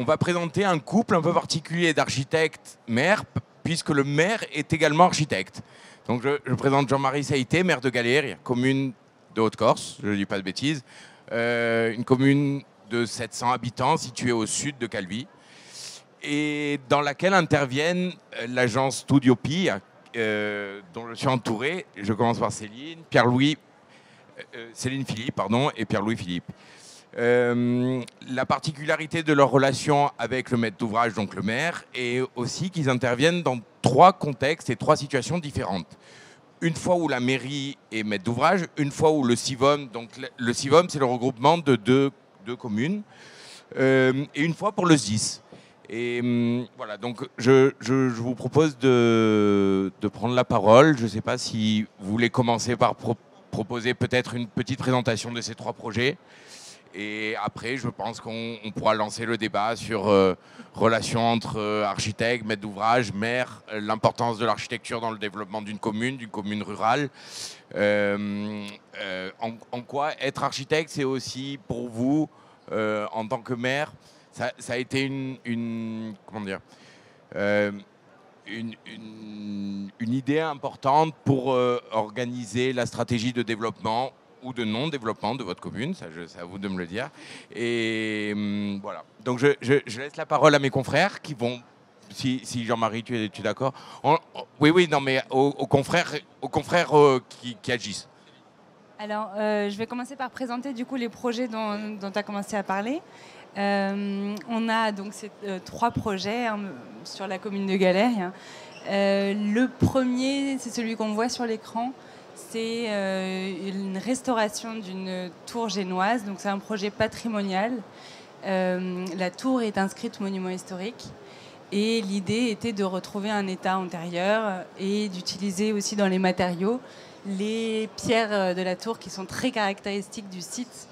on va présenter un couple un peu particulier d'architectes-maires, puisque le maire est également architecte. Donc je présente Jean-Marie Saïté, maire de Galérire, commune de Haute-Corse, je ne dis pas de bêtises, une commune de 700 habitants située au sud de Calvi, et dans laquelle interviennent l'agence Studio Pi, dont je suis entouré. Je commence par Céline Philippe, et Pierre-Louis Philippe. La particularité de leur relation avec le maître d'ouvrage, donc le maire, est aussi qu'ils interviennent dans 3 contextes et 3 situations différentes. Une fois où la mairie est maître d'ouvrage, une fois où le CIVOM, donc le CIVOM c'est le regroupement de deux communes, et une fois pour le SDIS. Et voilà, donc je vous propose de prendre la parole. Je ne sais pas si vous voulez commencer par proposer peut-être une petite présentation de ces 3 projets. Et après, je pense qu'on pourra lancer le débat sur relations entre architectes, maîtres d'ouvrage, maires, l'importance de l'architecture dans le développement d'une commune rurale. En quoi être architecte, c'est aussi pour vous, en tant que maire, ça a été une idée importante pour organiser la stratégie de développement ou de non-développement de votre commune, c'est à vous de me le dire. Et voilà. Donc je laisse la parole à mes confrères qui vont, si Jean-Marie, tu es d'accord, oui, non, mais aux confrères qui agissent. Alors, je vais commencer par présenter du coup les projets dont tu as commencé à parler. On a donc ces 3 projets sur la commune de Galérire. Le premier, c'est celui qu'on voit sur l'écran. C'est une restauration d'une tour génoise. Donc c'est un projet patrimonial. La tour est inscrite monument historique. Et l'idée était de retrouver un état antérieur et d'utiliser aussi dans les matériaux les pierres de la tour qui sont très caractéristiques du site.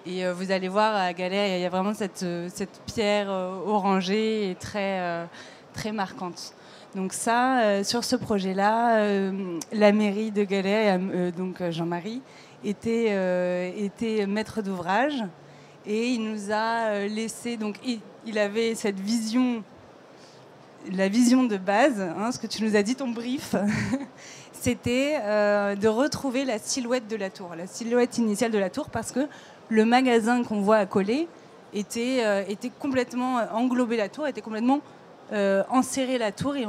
Et vous allez voir à Galère, il y a vraiment cette pierre orangée et très marquante. Donc ça, sur ce projet-là, la mairie de Galère, donc Jean-Marie, était maître d'ouvrage et il nous a laissé. Donc il avait cette vision, la vision de base, ce que tu nous as dit, ton brief. C'était de retrouver la silhouette de la tour, la silhouette initiale de la tour, parce que le magasin qu'on voit accolé était complètement englobé la tour, était complètement enserré la tour, et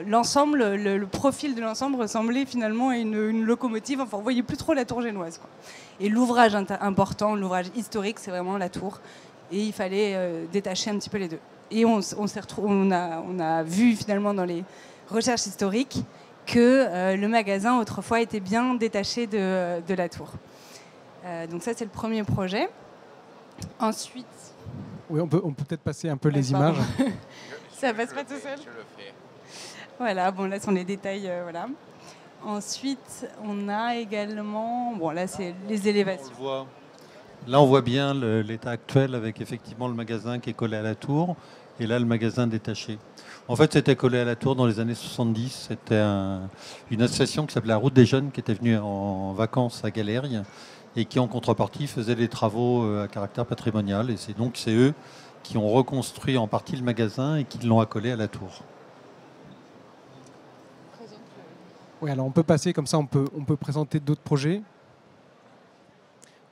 l'ensemble, le profil de l'ensemble ressemblait finalement à une locomotive. Enfin, on voyait plus trop la tour génoise, quoi. Et l'ouvrage important, l'ouvrage historique, c'est vraiment la tour, et il fallait détacher un petit peu les deux. Et on a vu finalement dans les recherches historiques que le magasin autrefois était bien détaché de la tour. Donc ça, c'est le premier projet. Ensuite... Oui, on peut peut-être passer un peu les images. Ça passe pas tout seul. Je le fais. Voilà, bon, là, ce sont les détails. Voilà. Ensuite, on a également... Bon, là, c'est les élévations. Là, on voit bien l'état actuel avec effectivement le magasin qui est collé à la tour et là, le magasin détaché. En fait, c'était collé à la tour dans les années 70. C'était une association qui s'appelait la Route des Jeunes qui était venue en vacances à Galérire et qui, en contrepartie, faisait les travaux à caractère patrimonial. Et c'est eux qui ont reconstruit en partie le magasin et qui l'ont accolé à la tour. Oui, alors on peut passer comme ça, on peut présenter d'autres projets.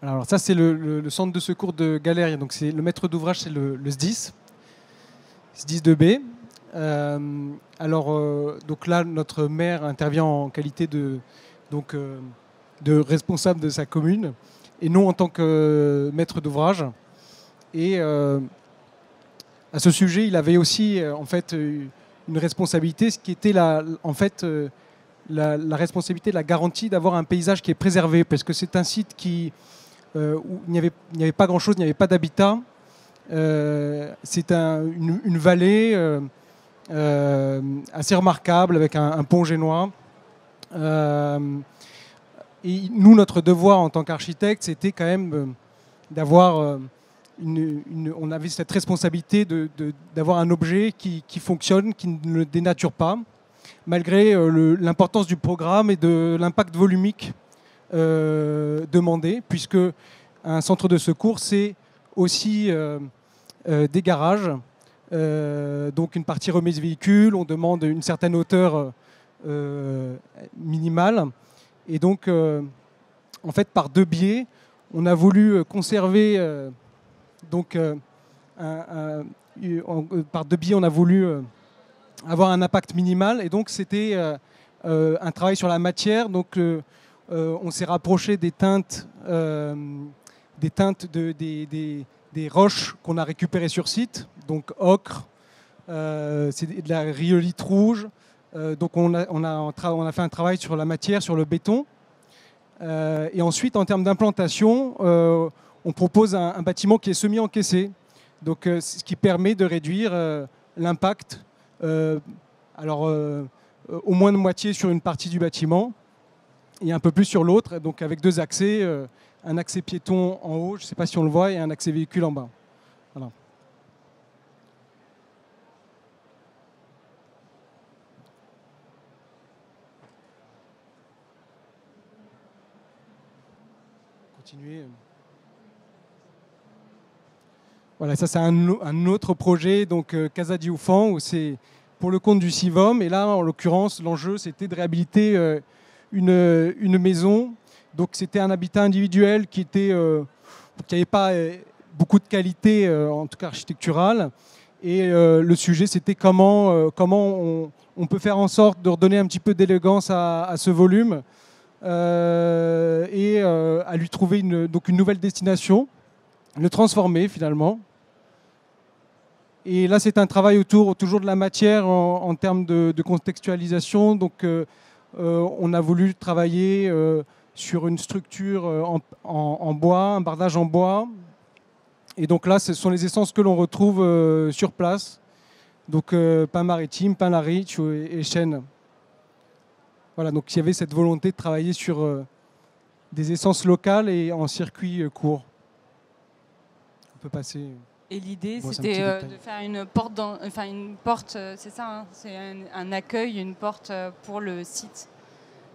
Alors ça, c'est le centre de secours de Galérire. Donc c'est le maître d'ouvrage, c'est le SDIS, SDIS 2B. Donc là, notre maire intervient en qualité de responsable de sa commune et non en tant que maître d'ouvrage. Et à ce sujet, il avait aussi en fait une responsabilité, ce qui était la responsabilité de la garantie d'avoir un paysage qui est préservé, parce que c'est un site où il n'y avait pas grand-chose, il n'y avait pas d'habitat. C'est une vallée assez remarquable avec un pont génois. Et nous, notre devoir en tant qu'architecte, c'était quand même d'avoir on avait cette responsabilité d'avoir un objet qui fonctionne, qui ne le dénature pas, malgré l'importance du programme et de l'impact volumique demandé, puisque un centre de secours, c'est aussi des garages, donc une partie remise véhicule, on demande une certaine hauteur minimale. Et donc, en fait, par deux biais, on a voulu conserver, par deux biais, on a voulu avoir un impact minimal. Et donc, c'était un travail sur la matière. Donc, on s'est rapproché des teintes, des roches qu'on a récupérées sur site. Donc, ocre, c'est de la rhyolite rouge. Donc, on a fait un travail sur la matière, sur le béton. Et ensuite, en termes d'implantation, on propose un bâtiment qui est semi-encaissé, donc ce qui permet de réduire l'impact, au moins de moitié sur une partie du bâtiment et un peu plus sur l'autre, donc avec deux accès, un accès piéton en haut, je ne sais pas si on le voit, et un accès véhicule en bas. Voilà. Continuer. Voilà, ça c'est un autre projet, donc Casa di Ufang, où c'est pour le compte du CIVOM. Et là, en l'occurrence, l'enjeu c'était de réhabiliter une maison. Donc c'était un habitat individuel qui n'avait pas beaucoup de qualité, en tout cas architecturale. Et le sujet c'était comment on peut faire en sorte de redonner un petit peu d'élégance à ce volume. Et à lui trouver une nouvelle destination, le transformer finalement. Et là, c'est un travail toujours de la matière en termes de contextualisation. Donc, on a voulu travailler sur une structure en bois, un bardage en bois. Et donc là, ce sont les essences que l'on retrouve sur place. Donc, pin maritime, pin lariche et chêne. Voilà, donc il y avait cette volonté de travailler sur des essences locales et en circuit court. On peut passer. Et l'idée, c'était de faire une porte, c'est ça, hein, c'est un accueil, une porte pour le site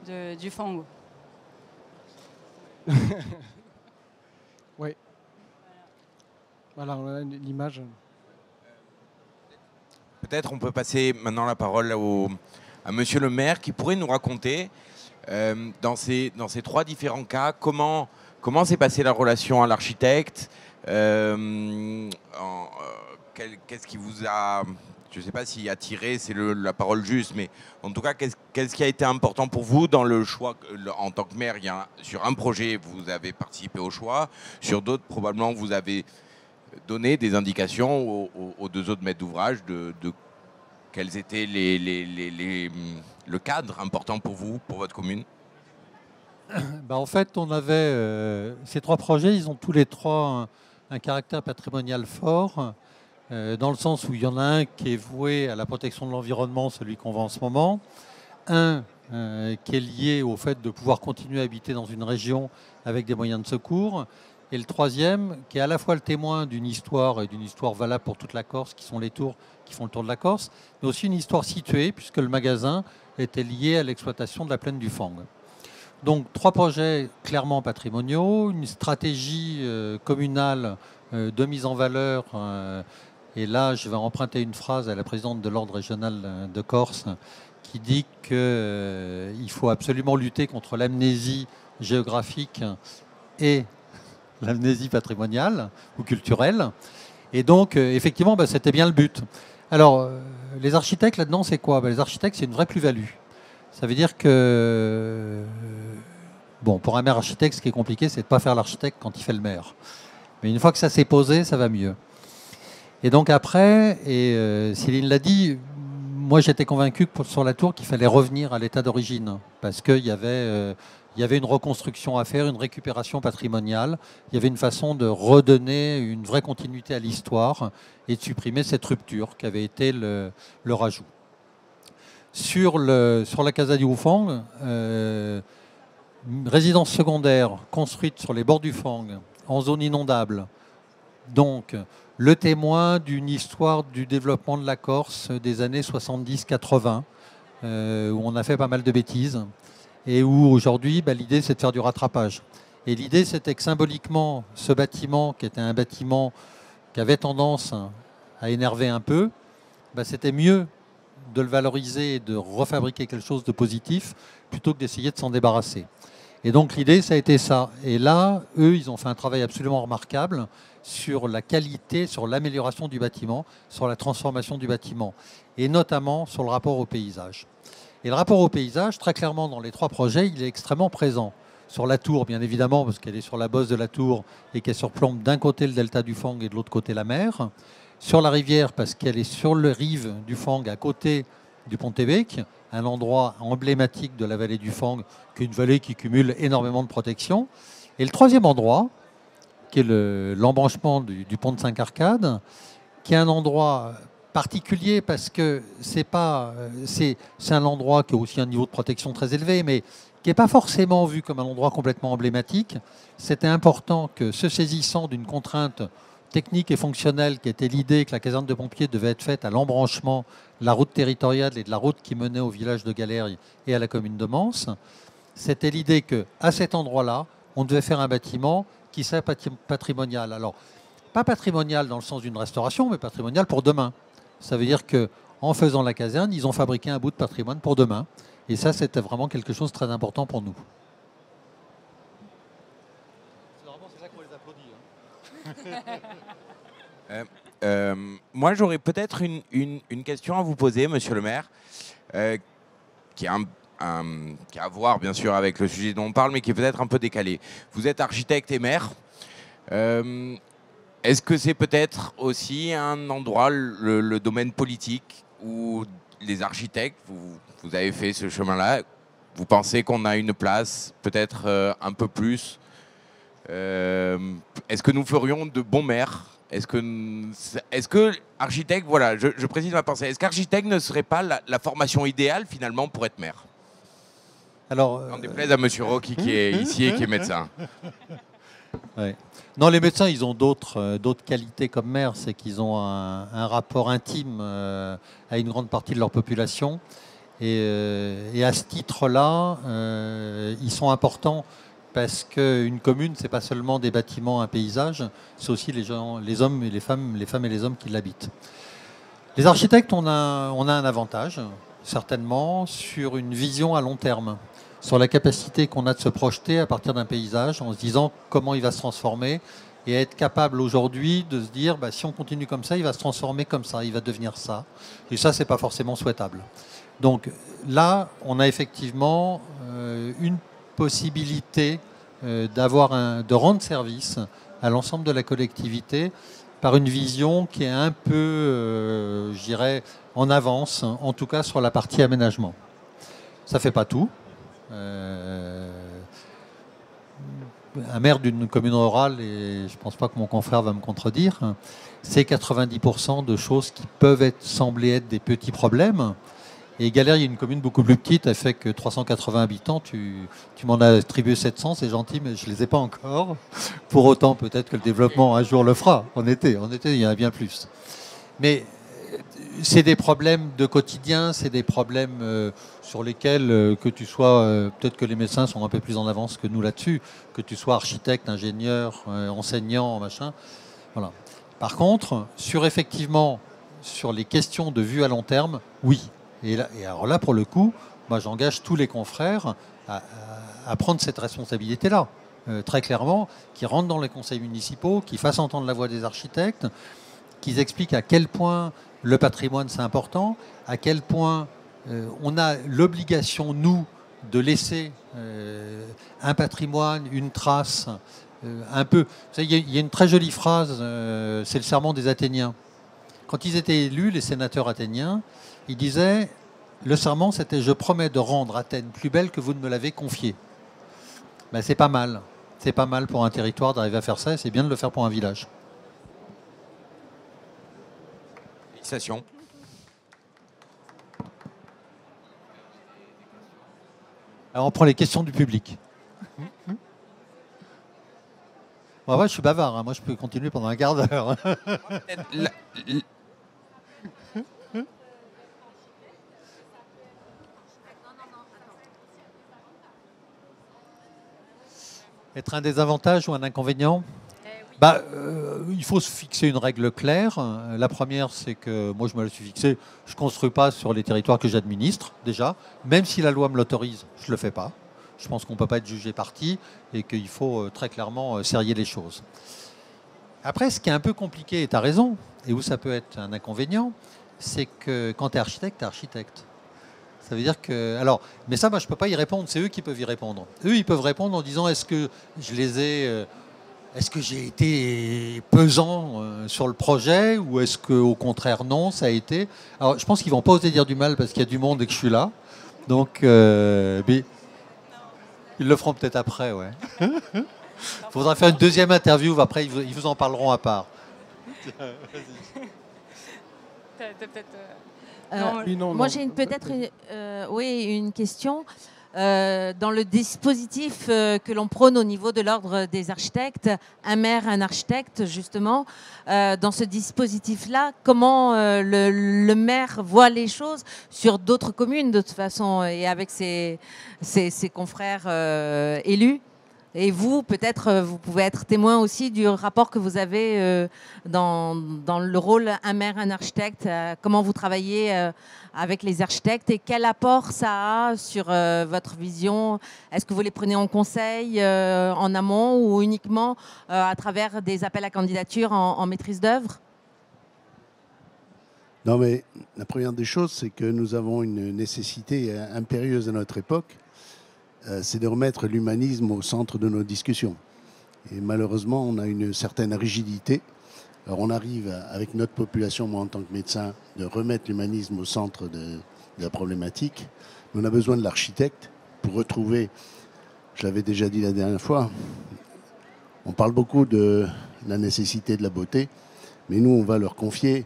du Fango. Oui. Voilà, on a l'image. Peut-être on peut passer maintenant la parole à Monsieur le maire qui pourrait nous raconter dans ces trois différents cas comment s'est passée la relation à l'architecte, qu'est-ce qui vous a, je ne sais pas si attiré c'est la parole juste, mais en tout cas qu'est-ce qui a été important pour vous dans le choix en tant que maire. Sur un projet vous avez participé au choix, sur d'autres probablement vous avez donné des indications aux deux autres maîtres d'ouvrage de quels étaient le cadre important pour vous, pour votre commune. En fait, on avait ces trois projets, ils ont tous les trois un caractère patrimonial fort, dans le sens où il y en a un qui est voué à la protection de l'environnement, celui qu'on voit en ce moment, un qui est lié au fait de pouvoir continuer à habiter dans une région avec des moyens de secours, et le troisième qui est à la fois le témoin d'une histoire, et d'une histoire valable pour toute la Corse, qui sont les tours qui font le tour de la Corse, mais aussi une histoire située, puisque le magasin était lié à l'exploitation de la plaine du Fang. Donc trois projets clairement patrimoniaux, une stratégie communale de mise en valeur, et là je vais emprunter une phrase à la présidente de l'ordre régional de Corse qui dit qu'il faut absolument lutter contre l'amnésie géographique et l'amnésie patrimoniale ou culturelle. Et donc effectivement c'était bien le but. Alors les architectes là-dedans c'est quoi? Les architectes c'est une vraie plus-value. Ça veut dire que, pour un maire architecte, ce qui est compliqué, c'est de ne pas faire l'architecte quand il fait le maire. Mais une fois que ça s'est posé, ça va mieux. Et donc après, Céline l'a dit, moi j'étais convaincu sur la tour qu'il fallait revenir à l'état d'origine, parce qu'il y avait une reconstruction à faire, une récupération patrimoniale. Il y avait une façon de redonner une vraie continuité à l'histoire et de supprimer cette rupture qui avait été le rajout. Sur la Casa di Ufang, résidence secondaire construite sur les bords du Fang, en zone inondable. Donc, le témoin d'une histoire du développement de la Corse des années 70-80, où on a fait pas mal de bêtises, et où aujourd'hui, l'idée, c'est de faire du rattrapage. Et l'idée, c'était que symboliquement, ce bâtiment, qui était un bâtiment qui avait tendance à énerver un peu, bah, c'était mieux de le valoriser et de refabriquer quelque chose de positif plutôt que d'essayer de s'en débarrasser. Et donc l'idée, ça a été ça. Et là, eux, ils ont fait un travail absolument remarquable sur la qualité, sur l'amélioration du bâtiment, sur la transformation du bâtiment, et notamment sur le rapport au paysage. Et le rapport au paysage, très clairement, dans les 3 projets, il est extrêmement présent. Sur la tour, bien évidemment, parce qu'elle est sur la bosse de la tour et qu'elle surplombe d'un côté le delta du Fang et de l'autre côté la mer. Sur la rivière, parce qu'elle est sur le rive du Fang, à côté du pont Tébec, un endroit emblématique de la vallée du Fang, qui est une vallée qui cumule énormément de protection. Et le 3e endroit, qui est l'embranchement du pont de Saint-Arcade, qui est un endroit particulier parce que c'est un endroit qui a aussi un niveau de protection très élevé, mais qui n'est pas forcément vu comme un endroit complètement emblématique. C'était important que, se saisissant d'une contrainte technique et fonctionnelle qui était l'idée que la caserne de pompiers devait être faite à l'embranchement de la route territoriale et de la route qui menait au village de Galère et à la commune de Mans, c'était l'idée qu'à cet endroit-là, on devait faire un bâtiment qui serait patrimonial. Alors, pas patrimonial dans le sens d'une restauration, mais patrimonial pour demain. Ça veut dire qu'en faisant la caserne, ils ont fabriqué un bout de patrimoine pour demain. Et ça, c'était vraiment quelque chose de très important pour nous. C'est là qu'on les applaudit. Moi, j'aurais peut-être une question à vous poser, monsieur le maire, qui a à voir, bien sûr, avec le sujet dont on parle, mais qui est peut-être un peu décalé. Vous êtes architecte et maire. Est-ce que c'est peut-être aussi un endroit, le domaine politique, où les architectes, vous avez fait ce chemin-là, vous pensez qu'on a une place, peut-être un peu plus est-ce que nous ferions de bons maires? Est-ce que architecte, voilà, je précise ma pensée, est-ce qu'architecte ne serait pas la formation idéale finalement pour être maire? Alors, on déplaise à monsieur Rocky qui est ici et qui est médecin. Ouais. Non, les médecins, ils ont d'autres qualités comme maires, c'est qu'ils ont un rapport intime à une grande partie de leur population. Et à ce titre-là, ils sont importants parce qu'une commune, c'est pas seulement des bâtiments, un paysage, c'est aussi les gens, les hommes et les femmes et les hommes qui l'habitent. Les architectes, on a un avantage, certainement, sur une vision à long terme, sur la capacité qu'on a de se projeter à partir d'un paysage en se disant comment il va se transformer et à être capable aujourd'hui de se dire bah, si on continue comme ça, il va se transformer comme ça, il va devenir ça. Et ça, c'est pas forcément souhaitable. Donc là, on a effectivement une possibilité de rendre service à l'ensemble de la collectivité par une vision qui est un peu, je dirais, en avance, en tout cas sur la partie aménagement. Ça ne fait pas tout. Un maire d'une commune rurale, et je ne pense pas que mon confrère va me contredire, c'est 90% de choses qui peuvent sembler être des petits problèmes. Et Galère, il y a une commune beaucoup plus petite, elle fait que 380 habitants, tu m'en as attribué 700, c'est gentil, mais je ne les ai pas encore. Pour autant, peut-être que le développement un jour le fera. En été, il y en a bien plus. Mais c'est des problèmes de quotidien, c'est des problèmes sur lesquels, que tu sois, peut-être que les médecins sont un peu plus en avance que nous là-dessus, que tu sois architecte, ingénieur, enseignant, machin. Voilà. Par contre, sur les questions de vue à long terme, oui. Et alors là, pour le coup, moi, j'engage tous les confrères à prendre cette responsabilité-là, très clairement, qui rentrent dans les conseils municipaux, qui fassent entendre la voix des architectes, qui expliquent à quel point le patrimoine, c'est important, à quel point on a l'obligation, nous, de laisser un patrimoine, une trace, un peu... Il y a une très jolie phrase, c'est le serment des Athéniens. Quand ils étaient élus, les sénateurs athéniens, ils disaient, le serment, c'était « je promets de rendre Athènes plus belle que vous ne me l'avez confiée ». Ben, c'est pas mal. C'est pas mal pour un territoire d'arriver à faire ça, et c'est bien de le faire pour un village. Félicitations. Alors on prend les questions du public. Bon, ouais, je suis bavard, hein. Moi je peux continuer pendant un quart d'heure. Être un désavantage ou un inconvénient? Il faut se fixer une règle claire. La première, c'est que moi, je me la suis fixée. Je ne construis pas sur les territoires que j'administre, déjà. Même si la loi me l'autorise, je ne le fais pas. Je pense qu'on ne peut pas être jugé parti et qu'il faut très clairement serrer les choses. Après, ce qui est un peu compliqué, et tu as raison, et où ça peut être un inconvénient, c'est que quand tu es architecte, tu es architecte. Ça veut dire que... Alors, mais ça, moi, je ne peux pas y répondre. C'est eux qui peuvent y répondre. Eux, ils peuvent répondre en disant, est-ce que je les ai... Est-ce que j'ai été pesant sur le projet ou est-ce qu'au contraire, non, ça a été... Alors, je pense qu'ils ne vont pas oser dire du mal parce qu'il y a du monde et que je suis là. Donc, mais ils le feront peut-être après, ouais. Il faudra faire une deuxième interview. Après, ils vous en parleront à part. Moi, j'ai peut-être une question. Dans le dispositif que l'on prône au niveau de l'ordre des architectes, un maire, un architecte, justement, dans ce dispositif-là, comment le maire voit les choses sur d'autres communes, de toute façon, et avec ses confrères élus. Et vous, peut-être, vous pouvez être témoin aussi du rapport que vous avez dans le rôle un maire, un architecte, comment vous travaillez avec les architectes et quel apport ça a sur votre vision. Est-ce que vous les prenez en conseil en amont ou uniquement à travers des appels à candidature en maîtrise d'œuvre? Non, mais la première des choses, c'est que nous avons une nécessité impérieuse à notre époque, c'est de remettre l'humanisme au centre de nos discussions. Et malheureusement, on a une certaine rigidité. Alors on arrive avec notre population, moi en tant que médecin, de remettre l'humanisme au centre de la problématique. Mais on a besoin de l'architecte pour retrouver, je l'avais déjà dit la dernière fois, on parle beaucoup de la nécessité de la beauté, mais nous on va leur confier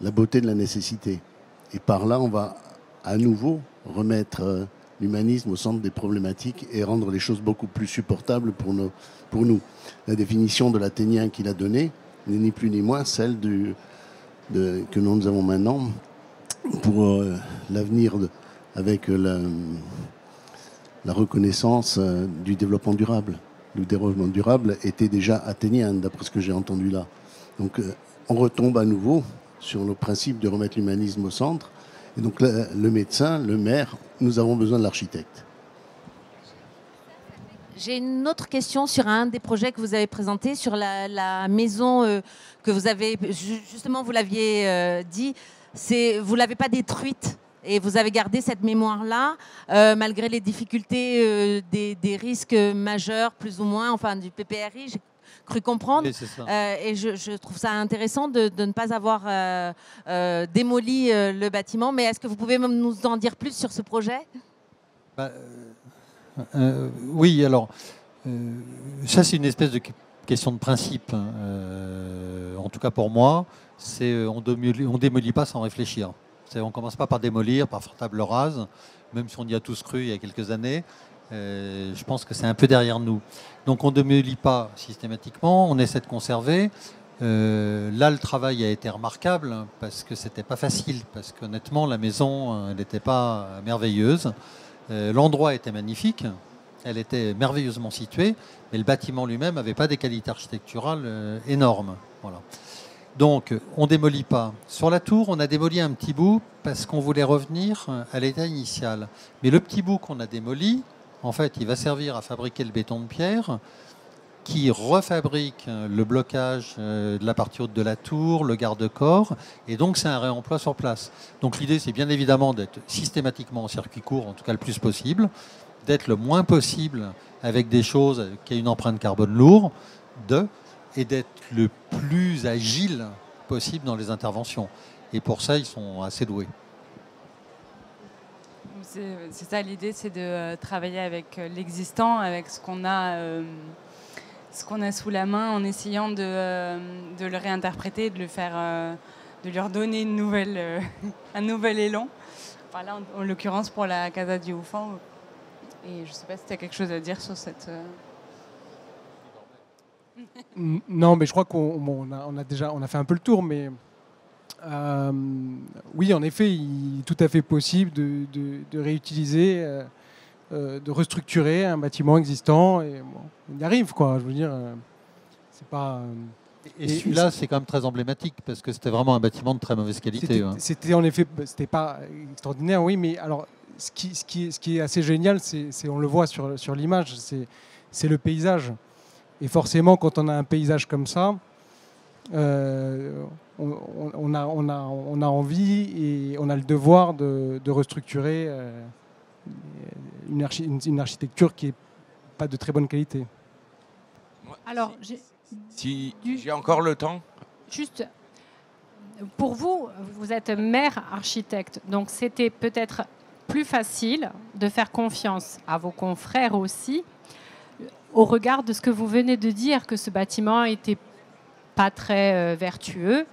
la beauté de la nécessité. Et par là, on va à nouveau remettre l'humanisme au centre des problématiques et rendre les choses beaucoup plus supportables pour nous. La définition de l'athénien qu'il a donnée n'est ni plus ni moins celle que nous avons maintenant pour l'avenir avec la reconnaissance du développement durable. Le développement durable était déjà athénien, d'après ce que j'ai entendu là. Donc on retombe à nouveau sur le principe de remettre l'humanisme au centre. Et donc le médecin, le maire, nous avons besoin de l'architecte. J'ai une autre question sur un des projets que vous avez présenté, sur la maison que vous avez, justement, vous l'aviez dit, vous ne l'avez pas détruite et vous avez gardé cette mémoire-là, malgré les difficultés des risques majeurs, plus ou moins, enfin du PPRI, j'ai cru comprendre. Oui, c'est ça. Et je trouve ça intéressant de ne pas avoir démoli le bâtiment. Mais est-ce que vous pouvez nous en dire plus sur ce projet ? Oui, alors, ça c'est une espèce de question de principe. En tout cas pour moi, c'est on démolit pas sans réfléchir. On ne commence pas par démolir, par faire table rase, même si on y a tous cru il y a quelques années. Je pense que c'est un peu derrière nous. Donc on ne démolit pas systématiquement, on essaie de conserver. Là, le travail a été remarquable parce que c'était pas facile, parce qu'honnêtement, la maison n'était pas merveilleuse. L'endroit était magnifique, elle était merveilleusement située, mais le bâtiment lui-même n'avait pas des qualités architecturales énormes. Voilà. Donc, on ne démolit pas. Sur la tour, on a démoli un petit bout parce qu'on voulait revenir à l'état initial. Mais le petit bout qu'on a démoli, en fait, il va servir à fabriquer le béton de pierre qui refabrique le blocage de la partie haute de la tour, le garde-corps, et donc c'est un réemploi sur place. Donc l'idée, c'est bien évidemment d'être systématiquement en circuit court, en tout cas le plus possible, d'être le moins possible avec des choses qui aient une empreinte carbone lourde, et d'être le plus agile possible dans les interventions. Et pour ça, ils sont assez doués. C'est ça l'idée, c'est de travailler avec l'existant, avec ce qu'on a sous la main, en essayant de le réinterpréter, de le faire, de lui redonner un nouvel élan. Enfin, là, en l'occurrence pour la Casa di Ufan. Et je ne sais pas si tu as quelque chose à dire sur cette. Non, mais je crois qu'on a fait un peu le tour, mais oui, en effet, il est tout à fait possible de réutiliser, de restructurer un bâtiment existant. Et bon, on y arrive, quoi. Je veux dire, C'est pas, et celui-là, c'est quand même très emblématique parce que c'était vraiment un bâtiment de très mauvaise qualité. C'était en effet, c'était pas extraordinaire, oui, mais alors ce qui est assez génial, c'est on le voit sur l'image, c'est le paysage. Et forcément, quand on a un paysage comme ça, on a envie et on a le devoir de restructurer une architecture qui n'est pas de très bonne qualité. Alors, si j'ai encore le temps. Juste, pour vous, vous êtes maire architecte, donc c'était peut-être plus facile de faire confiance à vos confrères aussi, au regard de ce que vous venez de dire, que ce bâtiment n'était pas très vertueux.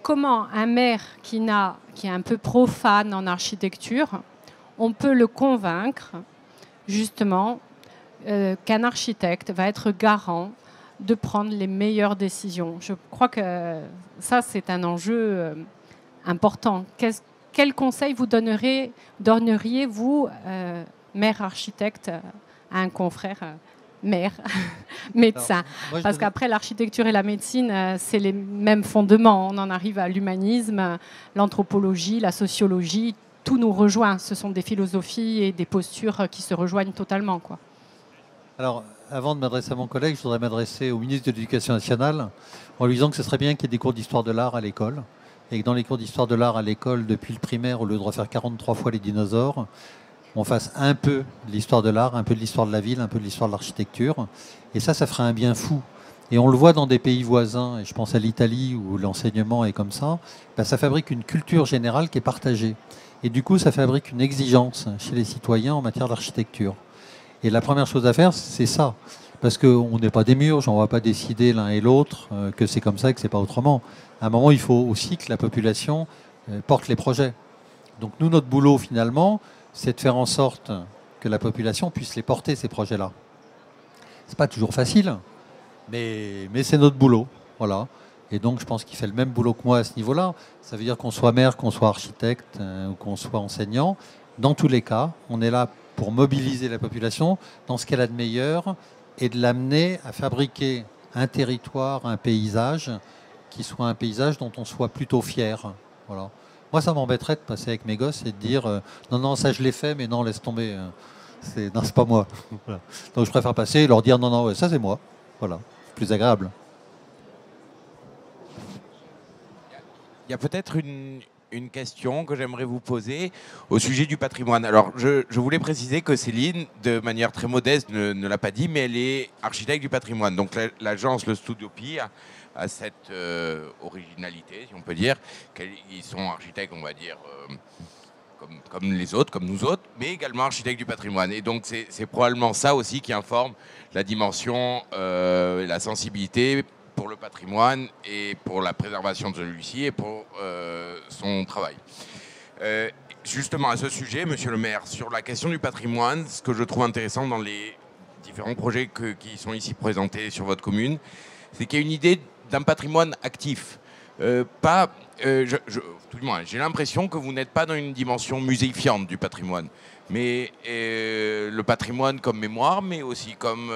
Comment un maire qui est un peu profane en architecture, on peut le convaincre justement qu'un architecte va être garant de prendre les meilleures décisions? Je crois que ça, c'est un enjeu important. Quel conseil vous donneriez vous, maire architecte, à un confrère maire, médecin? Parce qu'après, l'architecture et la médecine, c'est les mêmes fondements. On en arrive à l'humanisme, l'anthropologie, la sociologie. Tout nous rejoint. Ce sont des philosophies et des postures qui se rejoignent totalement, quoi. Alors, avant de m'adresser à mon collègue, je voudrais m'adresser au ministre de l'Éducation nationale en lui disant que ce serait bien qu'il y ait des cours d'histoire de l'art à l'école et que dans les cours d'histoire de l'art à l'école, depuis le primaire, au lieu de refaire 43 fois les dinosaures, on fasse un peu de l'histoire de l'art, un peu de l'histoire de la ville, un peu de l'histoire de l'architecture. Et ça ferait un bien fou. Et on le voit dans des pays voisins, et je pense à l'Italie où l'enseignement est comme ça, ça fabrique une culture générale qui est partagée. Et du coup, ça fabrique une exigence chez les citoyens en matière d'architecture. Et la première chose à faire, c'est ça. Parce qu'on n'est pas des murges, on ne va pas décider l'un et l'autre que c'est comme ça et que ce n'est pas autrement. À un moment, il faut aussi que la population porte les projets. Donc nous, notre boulot, finalement, c'est de faire en sorte que la population puisse les porter, ces projets-là. Ce n'est pas toujours facile, mais c'est notre boulot. Voilà. Et donc, je pense qu'il fait le même boulot que moi à ce niveau-là. Ça veut dire qu'on soit maire, qu'on soit architecte ou qu'on soit enseignant. Dans tous les cas, on est là pour mobiliser la population dans ce qu'elle a de meilleur et de l'amener à fabriquer un territoire, un paysage qui soit un paysage dont on soit plutôt fier. Voilà. Moi, ça m'embêterait de passer avec mes gosses et de dire non, ça je l'ai fait, mais non, laisse tomber. Non, c'est pas moi. Voilà. Donc, je préfère passer et leur dire non, ouais, ça c'est moi. Voilà, c'est plus agréable. Il y a peut-être une question que j'aimerais vous poser au sujet du patrimoine. Alors, je voulais préciser que Céline, de manière très modeste, ne l'a pas dit, mais elle est architecte du patrimoine. Donc, l'agence, le Studio Pi, a cette originalité, si on peut dire, qu'ils sont architectes, on va dire, comme les autres, comme nous autres, mais également architectes du patrimoine. Et donc, c'est probablement ça aussi qui informe la dimension, la sensibilité pour le patrimoine et pour la préservation de celui-ci et pour son travail. Justement, à ce sujet, monsieur le maire, sur la question du patrimoine, ce que je trouve intéressant dans les différents projets qui sont ici présentés sur votre commune, c'est qu'il y a une idée d'un patrimoine actif. Tout du moins, j'ai l'impression que vous n'êtes pas dans une dimension muséifiante du patrimoine, mais le patrimoine comme mémoire, mais aussi comme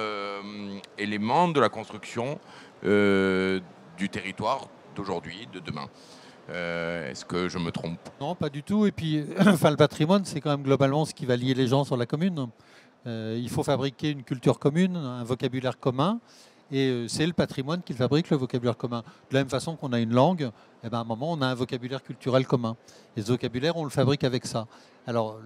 élément de la construction du territoire d'aujourd'hui, de demain. Est-ce que je me trompe? Non, pas du tout. Et puis, le patrimoine, c'est quand même globalement ce qui va lier les gens sur la commune. Il faut fabriquer une culture commune, un vocabulaire commun. Et c'est le patrimoine qui fabrique le vocabulaire commun. De la même façon qu'on a une langue, à un moment, on a un vocabulaire culturel commun. Et ce vocabulaire, on le fabrique avec ça. Alors,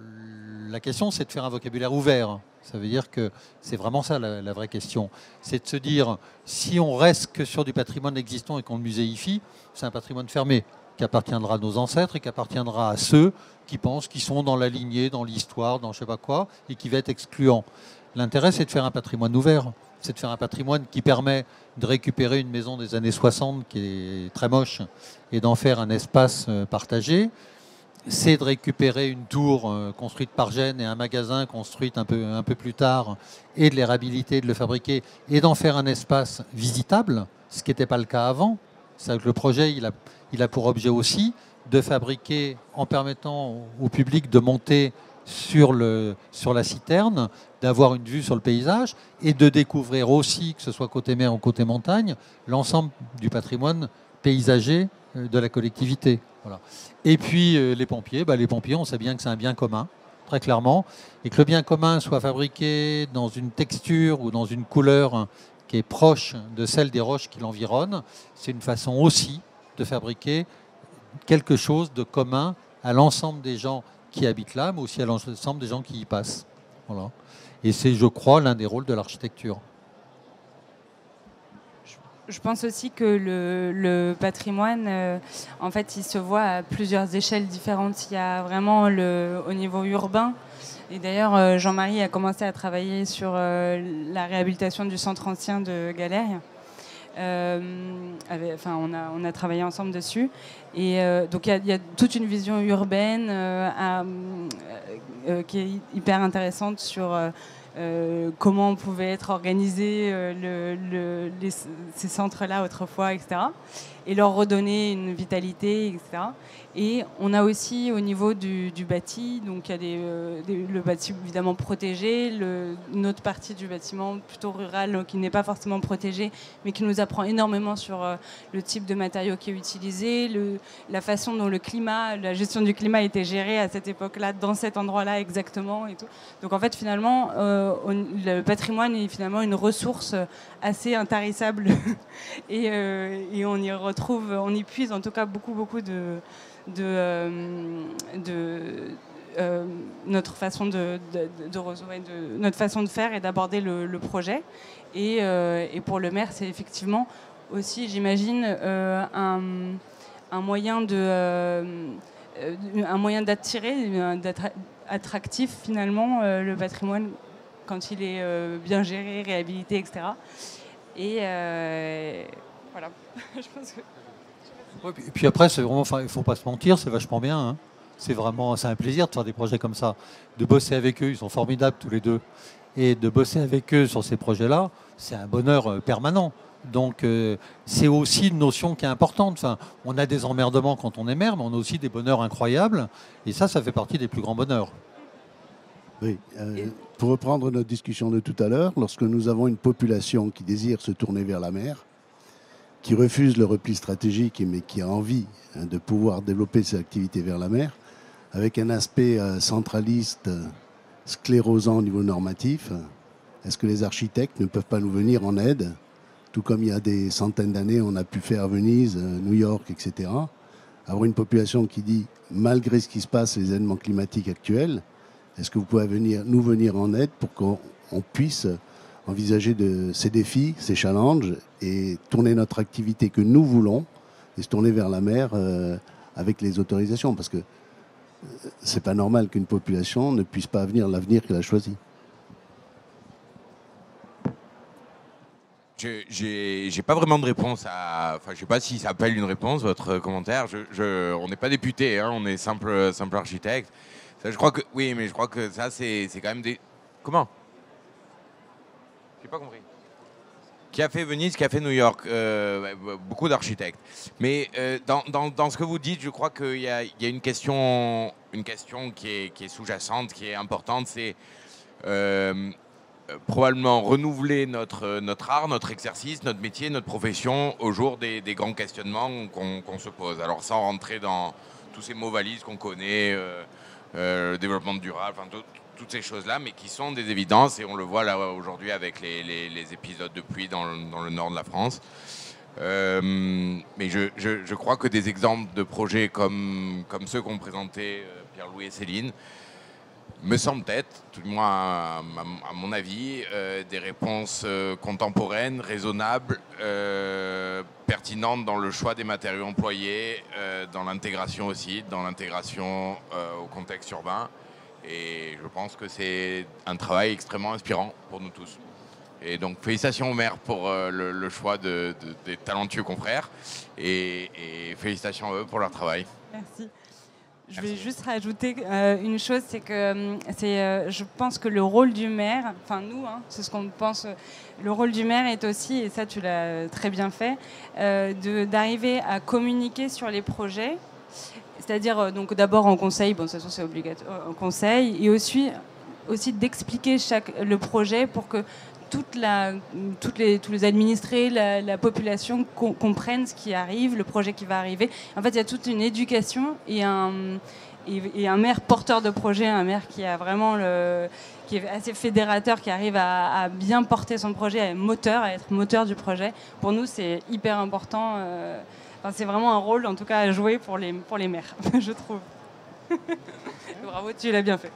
la question, c'est de faire un vocabulaire ouvert. Ça veut dire que c'est vraiment ça la vraie question. C'est de se dire, si on reste que sur du patrimoine existant et qu'on le muséifie, c'est un patrimoine fermé qui appartiendra à nos ancêtres et qui appartiendra à ceux qui pensent qu'ils sont dans la lignée, dans l'histoire, dans je ne sais pas quoi, et qui va être excluant. L'intérêt, c'est de faire un patrimoine ouvert. C'est de faire un patrimoine qui permet de récupérer une maison des années 60 qui est très moche et d'en faire un espace partagé. C'est de récupérer une tour construite par Gênes et un magasin construit un peu plus tard et de les réhabiliter, de le fabriquer et d'en faire un espace visitable, ce qui n'était pas le cas avant. C'est-à-dire que le projet, il a pour objet aussi de fabriquer, en permettant au public de monter sur la citerne, d'avoir une vue sur le paysage et de découvrir aussi, que ce soit côté mer ou côté montagne, l'ensemble du patrimoine paysager de la collectivité. Voilà. Et puis les pompiers, on sait bien que c'est un bien commun, très clairement, et que le bien commun soit fabriqué dans une texture ou dans une couleur qui est proche de celle des roches qui l'environnent, c'est une façon aussi de fabriquer quelque chose de commun à l'ensemble des gens qui habitent là, mais aussi à l'ensemble des gens qui y passent. Voilà. Et c'est, je crois, l'un des rôles de l'architecture. Je pense aussi que le patrimoine, en fait, il se voit à plusieurs échelles différentes. Il y a vraiment au niveau urbain. Et d'ailleurs, Jean-Marie a commencé à travailler sur la réhabilitation du centre ancien de Galères. On a travaillé ensemble dessus. Et donc, il y a toute une vision urbaine qui est hyper intéressante sur comment on pouvait être organisé ces centres-là autrefois, etc. Et leur redonner une vitalité, etc. Et on a aussi au niveau du bâti, donc il y a le bâti évidemment protégé, une autre partie du bâtiment plutôt rural qui n'est pas forcément protégé, mais qui nous apprend énormément sur le type de matériaux qui est utilisé, la façon dont la gestion du climat était gérée à cette époque-là, dans cet endroit-là exactement et tout. Donc en fait finalement, le patrimoine est finalement une ressource assez intarissable et on y puise en tout cas beaucoup de notre façon notre façon de faire et d'aborder le projet. Et pour le maire, c'est effectivement aussi, j'imagine, un moyen d'attirer, d'être attractif finalement le patrimoine quand il est bien géré, réhabilité, etc. Et voilà. Je pense que... Et puis après, c'est vraiment, il ne faut pas se mentir, c'est vachement bien. Hein. C'est un plaisir de faire des projets comme ça, de bosser avec eux. Ils sont formidables tous les deux. Et de bosser avec eux sur ces projets-là, c'est un bonheur permanent. Donc c'est aussi une notion qui est importante. Enfin, on a des emmerdements quand on est maire, mais on a aussi des bonheurs incroyables. Et ça fait partie des plus grands bonheurs. Oui. Pour reprendre notre discussion de tout à l'heure, lorsque nous avons une population qui désire se tourner vers la mer, qui refuse le repli stratégique, mais qui a envie de pouvoir développer ses activités vers la mer, avec un aspect centraliste, sclérosant au niveau normatif, est-ce que les architectes ne peuvent pas nous venir en aide, tout comme il y a des centaines d'années, on a pu faire à Venise, New York, etc., avoir une population qui dit, malgré ce qui se passe, les événements climatiques actuels, est-ce que vous pouvez nous venir en aide pour qu'on puisse envisager ces défis, ces challenges et tourner notre activité que nous voulons et se tourner vers la mer avec les autorisations, parce que c'est pas normal qu'une population ne puisse pas venir l'avenir qu'elle a choisi. J'ai pas vraiment de réponse à... Enfin, je sais pas si ça appelle une réponse, votre commentaire. On n'est pas député, hein, on est simple architecte. Ça, je crois que... Oui, mais je crois que ça, c'est quand même des... Comment ? J'ai pas compris. Qui a fait Venise, qui a fait New York, beaucoup d'architectes. Mais dans ce que vous dites, je crois qu'il y a une question qui est sous-jacente, qui est importante, c'est probablement renouveler notre art, notre exercice, notre métier, notre profession au jour des grands questionnements qu'on se pose. Alors sans rentrer dans tous ces mots valises qu'on connaît, le développement durable, enfin, toutes ces choses-là, mais qui sont des évidences, et on le voit là aujourd'hui avec les épisodes de pluie dans le nord de la France. Mais je crois que des exemples de projets comme ceux qu'ont présentés Pierre-Louis et Céline me semblent être, tout du moins à mon avis, des réponses contemporaines, raisonnables, pertinentes dans le choix des matériaux employés, dans l'intégration aussi, dans l'intégration au contexte urbain. Et je pense que c'est un travail extrêmement inspirant pour nous tous. Et donc félicitations au maire pour le choix des talentueux confrères et félicitations à eux pour leur travail. Merci. Je vais juste rajouter une chose, c'est que je pense que le rôle du maire, enfin nous, hein, c'est ce qu'on pense, le rôle du maire est aussi, et ça tu l'as très bien fait, d'arriver à communiquer sur les projets. c'est-à-dire donc d'abord en conseil, bon, de toute façon c'est obligatoire, en conseil, et aussi d'expliquer le projet pour que tous les administrés, la population comprennent ce qui arrive, le projet qui va arriver. En fait, il y a toute une éducation et un maire porteur de projet, un maire qui a vraiment qui est assez fédérateur, qui arrive à bien porter son projet, à être moteur du projet. Pour nous, c'est hyper important. C'est vraiment un rôle, en tout cas, à jouer pour les maires, je trouve. Bravo, tu l'as bien fait.